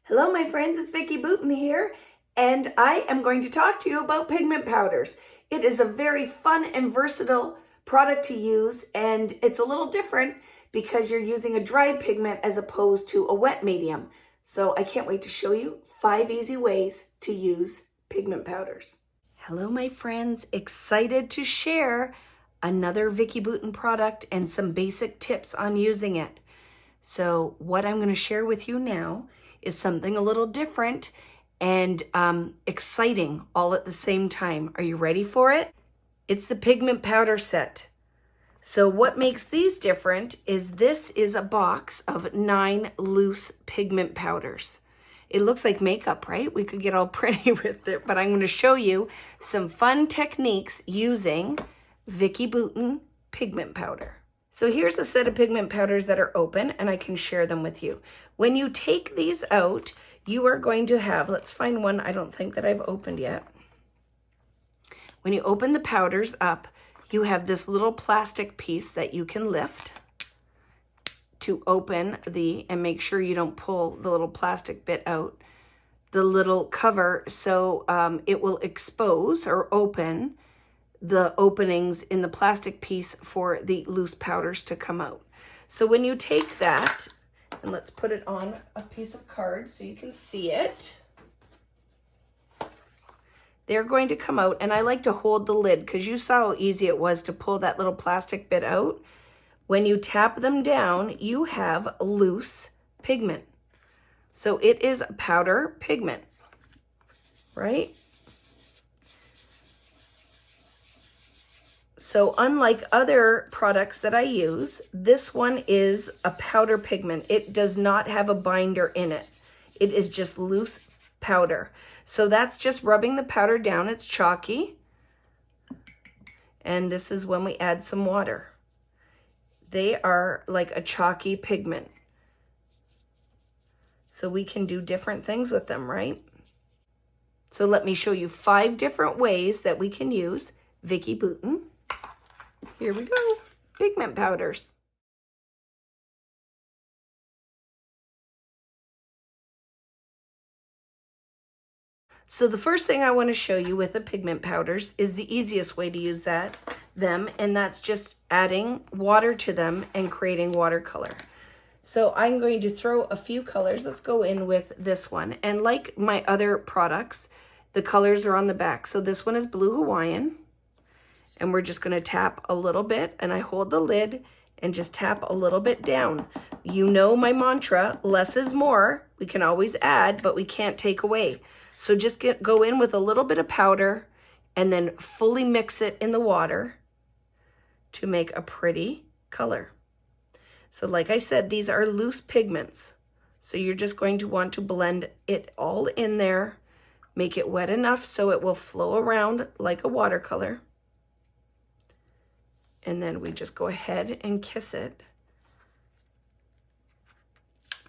Hello my friends, it's Vicki Boutin here, and I am going to talk to you about pigment powders. It is a very fun and versatile product to use, and it's a little different because you're using a dried pigment as opposed to a wet medium. So I can't wait to show you 5 easy ways to use pigment powders. Hello my friends, excited to share another Vicki Boutin product and some basic tips on using it. So what I'm going to share with you now is something a little different and exciting all at the same time. Are you ready for it? It's the Pigment Powder Set. So what makes these different is this is a box of 9 loose pigment powders. It looks like makeup, right? We could get all pretty with it, but I'm going to show you some fun techniques using Vicki Boutin Pigment Powder. So here's a set of pigment powders that are open, and I can share them with you. When you take these out, you are going to have, let's find one I don't think that I've opened yet. When you open the powders up, you have this little plastic piece that you can lift to open and make sure you don't pull the little plastic bit out, the little cover, so it will expose or open the openings in the plastic piece for the loose powders to come out. So when you take that, and let's put it on a piece of card so you can see it, they're going to come out, and I like to hold the lid because you saw how easy it was to pull that little plastic bit out. When you tap them down, you have loose pigment. So it is powder pigment, right? So unlike other products that I use, this one is a powder pigment. It does not have a binder in it. It is just loose powder. So that's just rubbing the powder down. It's chalky. And this is when we add some water. They are like a chalky pigment. So we can do different things with them, right? So let me show you 5 different ways that we can use Vicki Boutin. Here we go, pigment powders. So the first thing I want to show you with the pigment powders is the easiest way to use them, and that's just adding water to them and creating watercolor. So I'm going to throw a few colors. Let's go in with this one. And like my other products, the colors are on the back. So this one is Blue Hawaiian. And we're just going to tap a little bit, and I hold the lid and just tap a little bit down. You know my mantra, less is more. We can always add, but we can't take away. So just go in with a little bit of powder and then fully mix it in the water to make a pretty color. So like I said, these are loose pigments. So you're just going to want to blend it all in there, make it wet enough so it will flow around like a watercolor. And then we just go ahead and kiss it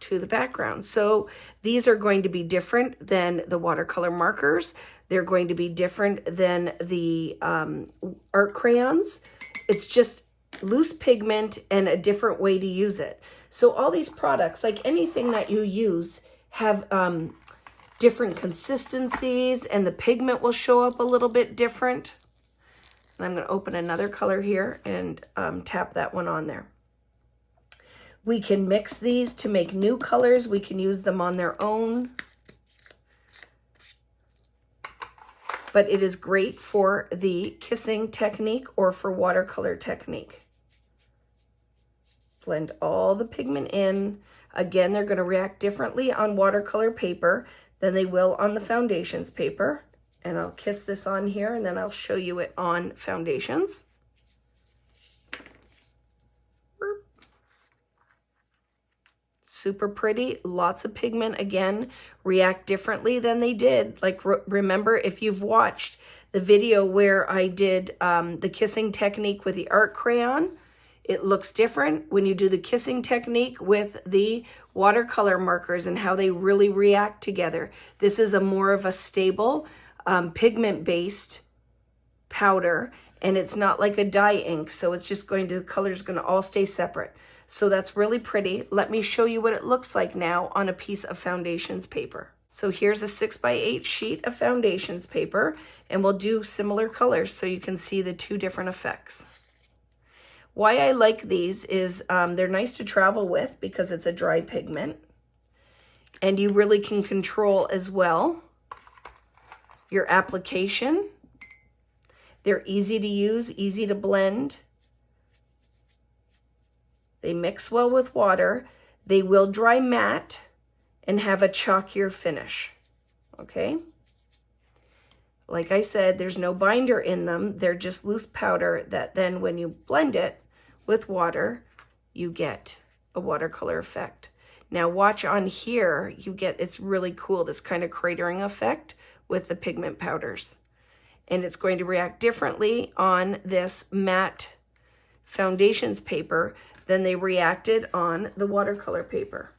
to the background. So these are going to be different than the watercolor markers. They're going to be different than the art crayons. It's just loose pigment and a different way to use it. So all these products, like anything that you use, have different consistencies, and the pigment will show up a little bit different. And I'm going to open another color here and tap that one on there. We can mix these to make new colors. We can use them on their own. But it is great for the kissing technique or for watercolor technique. Blend all the pigment in. Again, they're going to react differently on watercolor paper than they will on the foundations paper. And I'll kiss this on here, and then I'll show you it on foundations. Super pretty, lots of pigment. Again, react differently than they did. Like remember, if you've watched the video where I did the kissing technique with the art crayon, it looks different when you do the kissing technique with the watercolor markers and how they really react together. This is a more of a stable pigment-based powder, and it's not like a dye ink, so it's just going to, the color's going to all stay separate. So that's really pretty. Let me show you what it looks like now on a piece of foundations paper. So here's a 6x8 sheet of foundations paper, and we'll do similar colors so you can see the two different effects. Why I like these is they're nice to travel with because it's a dry pigment, and you really can control as well your application. They're easy to use, easy to blend. They mix well with water. They will dry matte and have a chalkier finish, okay? Like I said, there's no binder in them. They're just loose powder that then when you blend it with water, you get a watercolor effect. Now watch on here, you get, it's really cool, this kind of cratering effect with the pigment powders. And it's going to react differently on this matte foundations paper than they reacted on the watercolor paper.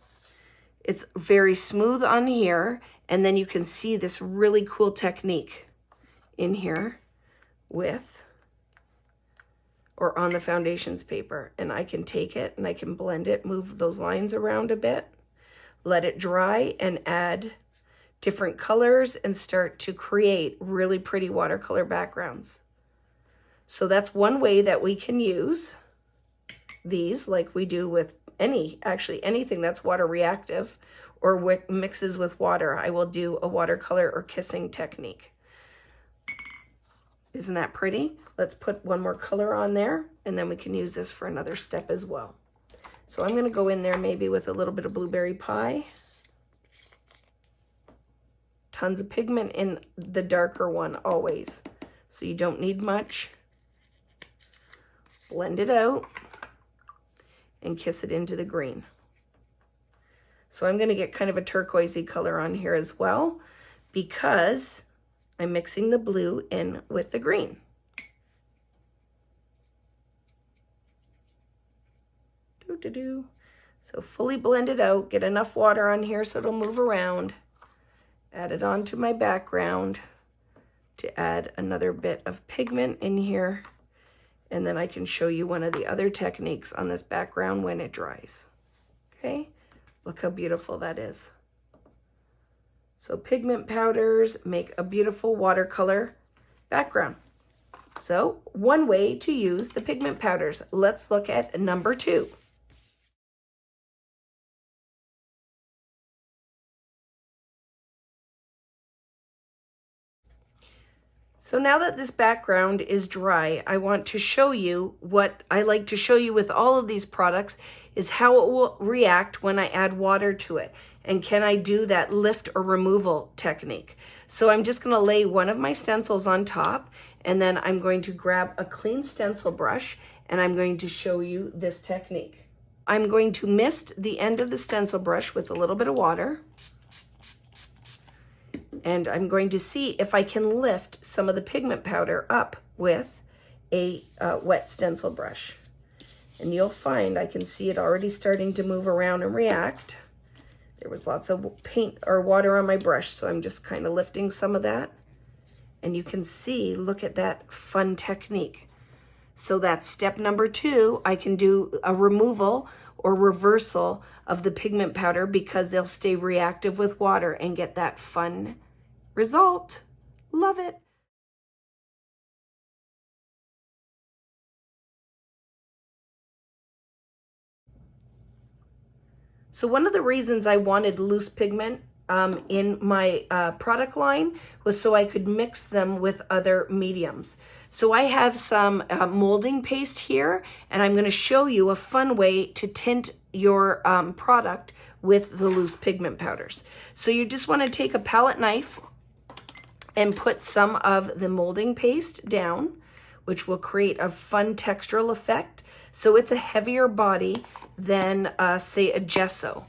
It's very smooth on here, and then you can see this really cool technique in here with, or on the foundations paper. And I can take it and I can blend it, move those lines around a bit, let it dry, and add different colors and start to create really pretty watercolor backgrounds. So that's one way that we can use these, like we do with actually anything that's water reactive or mixes with water. I will do a watercolor or kissing technique. Isn't that pretty? Let's put one more color on there, and then we can use this for another step as well. So I'm gonna go in there maybe with a little bit of blueberry pie. Tons of pigment in the darker one always, so you don't need much. Blend it out and kiss it into the green. So I'm gonna get kind of a turquoisey color on here as well because I'm mixing the blue in with the green. So fully blend it out, get enough water on here so it'll move around. Add it onto my background to add another bit of pigment in here. And then I can show you one of the other techniques on this background when it dries. Okay, look how beautiful that is. So pigment powders make a beautiful watercolor background. So one way to use the pigment powders. Let's look at number 2. So now that this background is dry, I want to show you what I like to show you with all of these products is how it will react when I add water to it. And can I do that lift or removal technique? So I'm just gonna lay one of my stencils on top, and then I'm going to grab a clean stencil brush, and I'm going to show you this technique. I'm going to mist the end of the stencil brush with a little bit of water. And I'm going to see if I can lift some of the pigment powder up with a wet stencil brush. And you'll find I can see it already starting to move around and react. There was lots of paint or water on my brush, so I'm just kind of lifting some of that. And you can see, look at that fun technique. So that's step number 2. I can do a removal or reversal of the pigment powder because they'll stay reactive with water and get that fun result. Love it. So one of the reasons I wanted loose pigment in my product line was so I could mix them with other mediums. So I have some molding paste here, and I'm going to show you a fun way to tint your product with the loose pigment powders. So you just want to take a palette knife and put some of the molding paste down, which will create a fun textural effect. So it's a heavier body than say a gesso.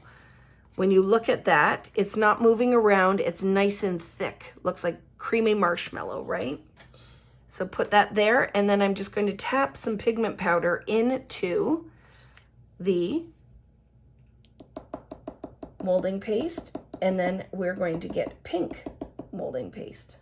When you look at that, it's not moving around, it's nice and thick. Looks like creamy marshmallow, right? So put that there, and then I'm just going to tap some pigment powder into the molding paste, and then we're going to get pink molding paste.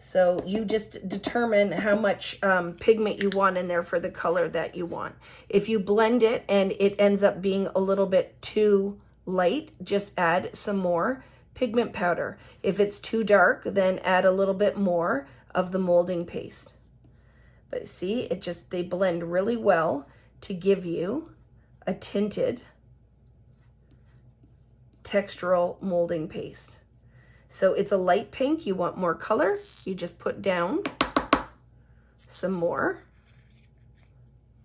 So you just determine how much pigment you want in there for the color that you want. If you blend it and it ends up being a little bit too light, just add some more pigment powder. If it's too dark, then add a little bit more of the molding paste. But see, they blend really well to give you a tinted textural molding paste. So it's a light pink. You want more color, you just put down some more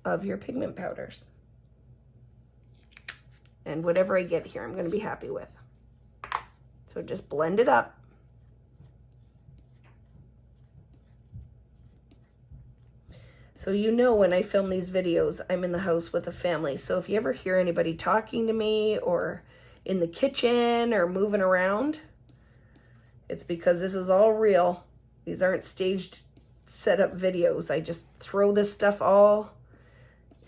of your pigment powders. And whatever I get here, I'm going to be happy with. So just blend it up. So you know when I film these videos, I'm in the house with a family. So if you ever hear anybody talking to me or in the kitchen or moving around, it's because this is all real. These aren't staged setup videos. I just throw this stuff all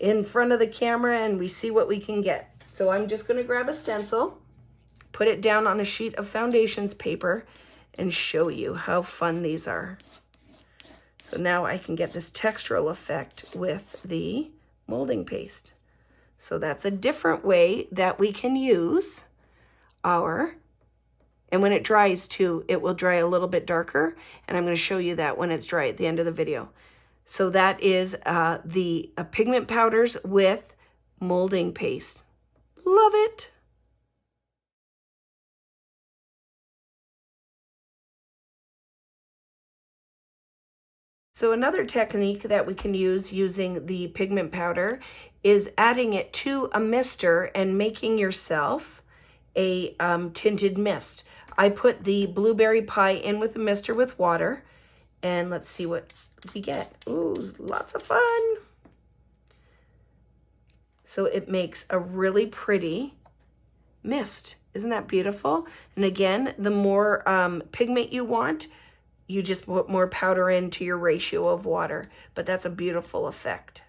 in front of the camera and we see what we can get. So I'm just going to grab a stencil, put it down on a sheet of foundations paper, and show you how fun these are. So now I can get this textural effect with the molding paste. So that's a different way that we can use our, and when it dries too, it will dry a little bit darker, and I'm going to show you that when it's dry at the end of the video. So that is the pigment powders with molding paste. Love it. So another technique that we can use using the pigment powder is adding it to a mister and making yourself a tinted mist. I put the blueberry pie in with a mister with water, and let's see what we get. Ooh, lots of fun. So it makes a really pretty mist. Isn't that beautiful? And again, the more pigment you want, you just put more powder into your ratio of water, but that's a beautiful effect.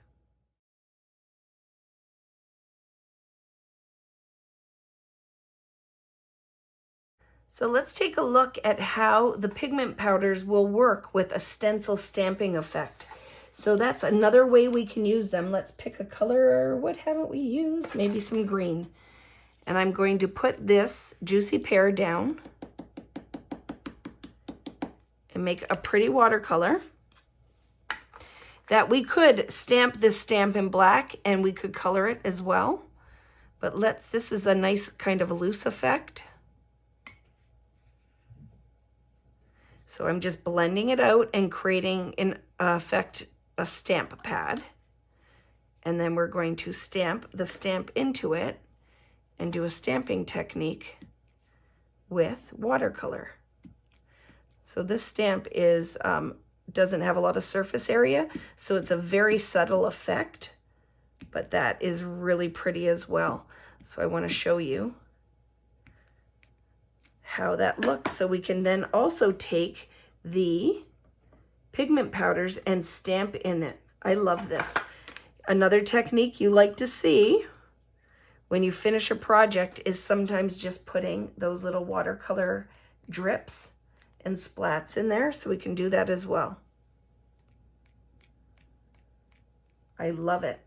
So let's take a look at how the pigment powders will work with a stencil stamping effect. So that's another way we can use them. Let's pick a color. What haven't we used? Maybe some green. And I'm going to put this juicy pear down and make a pretty watercolor that we could stamp this stamp in black and we could color it as well. But this is a nice kind of loose effect. So I'm just blending it out and creating in effect a stamp pad. And then we're going to stamp the stamp into it and do a stamping technique with watercolor. So this stamp is doesn't have a lot of surface area, so it's a very subtle effect, but that is really pretty as well. So I want to show you how that looks. So we can then also take the pigment powders and stamp in it. I love this. Another technique you like to see when you finish a project is sometimes just putting those little watercolor drips and splats in there, so we can do that as well. I love it.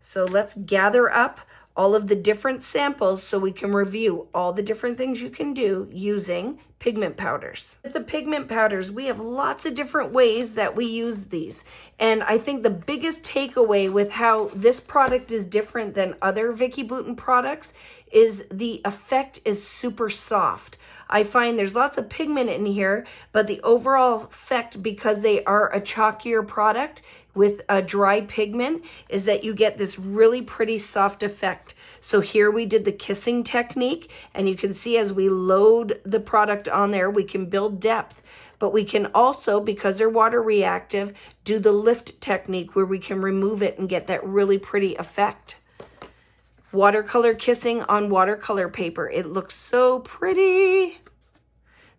So let's gather up all of the different samples so we can review all the different things you can do using pigment powders. With the pigment powders, we have lots of different ways that we use these. And I think the biggest takeaway with how this product is different than other Vicki Boutin products is the effect is super soft. I find there's lots of pigment in here, but the overall effect, because they are a chalkier product with a dry pigment, is that you get this really pretty soft effect. So here we did the kissing technique, and you can see as we load the product on there, we can build depth. But we can also, because they're water reactive, do the lift technique where we can remove it and get that really pretty effect. Watercolor kissing on watercolor paper. It looks so pretty.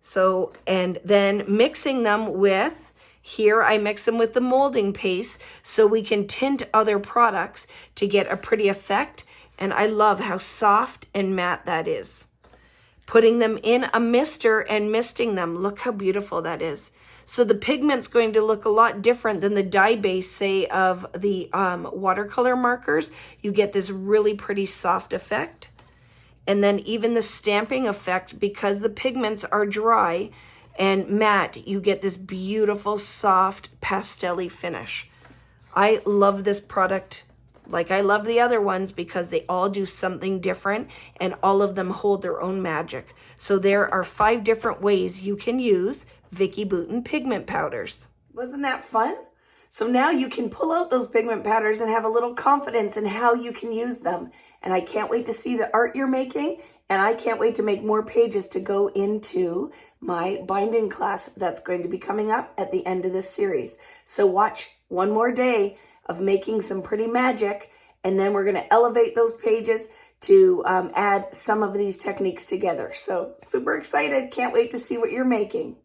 So, and then mixing them with, here I mix them with the molding paste so we can tint other products to get a pretty effect. And I love how soft and matte that is. Putting them in a mister and misting them. Look how beautiful that is. So the pigment's going to look a lot different than the dye base, say, of the watercolor markers. You get this really pretty soft effect. And then even the stamping effect, because the pigments are dry and matte, you get this beautiful, soft, pastel-y finish. I love this product like I love the other ones because they all do something different and all of them hold their own magic. So there are 5 different ways you can use Vicki Boutin Pigment Powders. Wasn't that fun? So now you can pull out those pigment powders and have a little confidence in how you can use them. And I can't wait to see the art you're making, and I can't wait to make more pages to go into my binding class that's going to be coming up at the end of this series. So watch one more day of making some pretty magic, and then we're going to elevate those pages to add some of these techniques together. So super excited. Can't wait to see what you're making.